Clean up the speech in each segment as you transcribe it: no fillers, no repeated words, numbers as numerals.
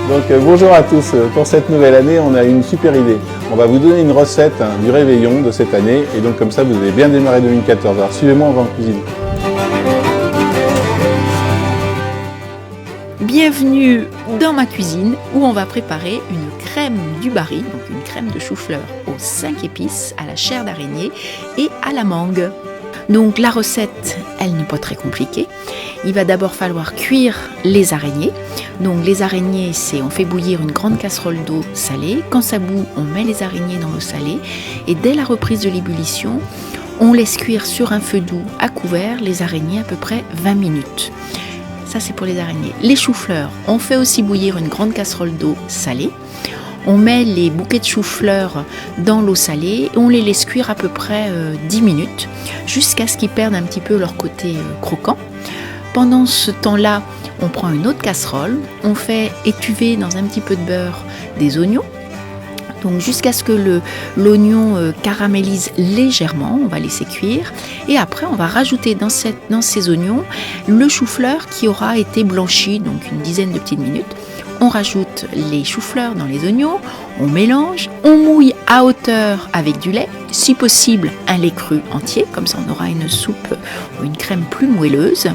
Donc bonjour à tous, pour cette nouvelle année on a une super idée. On va vous donner une recette du réveillon de cette année et donc comme ça vous allez bien démarrer 2014. Alors suivez-moi, on va en cuisine. Bienvenue dans ma cuisine où on va préparer une crème du Barry, donc une crème de chou-fleur aux 5 épices, à la chair d'araignée et à la mangue. Donc la recette, elle n'est pas très compliquée. Il va d'abord falloir cuire les araignées. Donc les araignées, on fait bouillir une grande casserole d'eau salée. Quand ça bout, on met les araignées dans l'eau salée. Et dès la reprise de l'ébullition, on laisse cuire sur un feu doux à couvert les araignées à peu près 20 minutes. Ça, c'est pour les araignées. Les choux-fleurs, on fait aussi bouillir une grande casserole d'eau salée. On met les bouquets de choux-fleurs dans l'eau salée et on les laisse cuire à peu près 10 minutes jusqu'à ce qu'ils perdent un petit peu leur côté croquant. Pendant ce temps-là, on prend une autre casserole, on fait étuver dans un petit peu de beurre des oignons. Donc jusqu'à ce que l'oignon caramélise légèrement, on va laisser cuire. Et après, on va rajouter dans ces oignons le chou-fleur qui aura été blanchi, donc une dizaine de petites minutes. On rajoute les choux-fleurs dans les oignons, on mélange, on mouille à hauteur avec du lait, si possible un lait cru entier, comme ça on aura une soupe ou une crème plus moelleuse.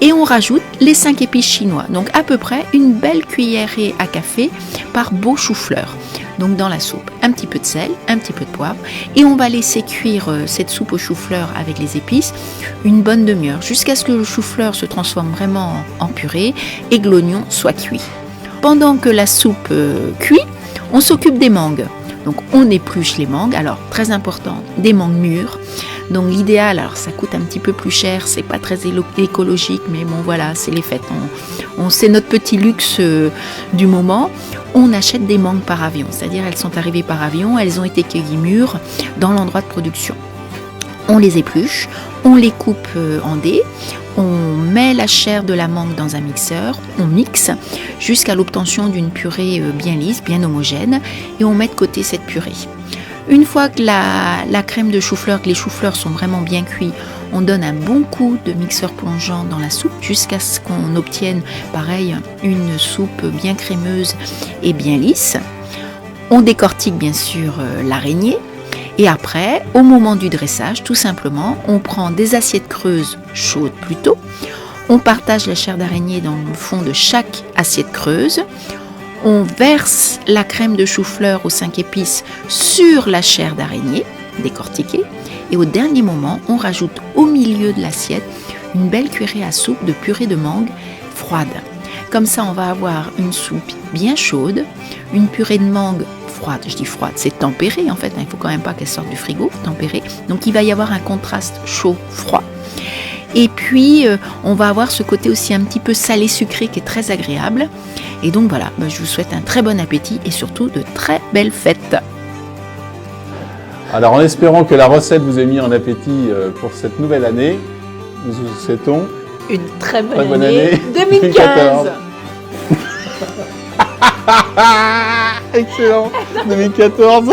Et on rajoute les 5 épices chinois, donc à peu près une belle cuillerée à café par beau chou-fleur. Donc dans la soupe, un petit peu de sel, un petit peu de poivre, et on va laisser cuire cette soupe au chou-fleur avec les épices une bonne demi-heure, jusqu'à ce que le chou-fleur se transforme vraiment en purée et que l'oignon soit cuit. Pendant que la soupe cuit, on s'occupe des mangues. Donc on épluche les mangues, alors très important, des mangues mûres. Donc l'idéal, alors ça coûte un petit peu plus cher, c'est pas très écologique, mais bon voilà, c'est les fêtes. C'est notre petit luxe du moment. On achète des mangues par avion, c'est-à-dire elles sont arrivées par avion, elles ont été cueillies mûres dans l'endroit de production. On les épluche, on les coupe en dés, on met la chair de la mangue dans un mixeur, on mixe jusqu'à l'obtention d'une purée bien lisse, bien homogène, et on met de côté cette purée. Une fois que la crème de chou-fleur, que les choux-fleurs sont vraiment bien cuits, on donne un bon coup de mixeur plongeant dans la soupe jusqu'à ce qu'on obtienne, pareil, une soupe bien crémeuse et bien lisse. On décortique bien sûr l'araignée. Et après, au moment du dressage, tout simplement, on prend des assiettes creuses chaudes plutôt. On partage la chair d'araignée dans le fond de chaque assiette creuse. On verse la crème de chou-fleur aux 5 épices sur la chair d'araignée, décortiquée. Et au dernier moment, on rajoute au milieu de l'assiette une belle cuillerée à soupe de purée de mangue froide. Comme ça, on va avoir une soupe bien chaude, une purée de mangue froide. Je dis froide, c'est tempéré en fait, il ne faut quand même pas qu'elle sorte du frigo, tempéré. Donc il va y avoir un contraste chaud-froid. Et puis on va avoir ce côté aussi un petit peu salé-sucré qui est très agréable. Et donc voilà, je vous souhaite un très bon appétit et surtout de très belles fêtes. Alors en espérant que la recette vous ait mis en appétit pour cette nouvelle année, nous vous souhaitons une très bonne année 2015. Excellent, 2014.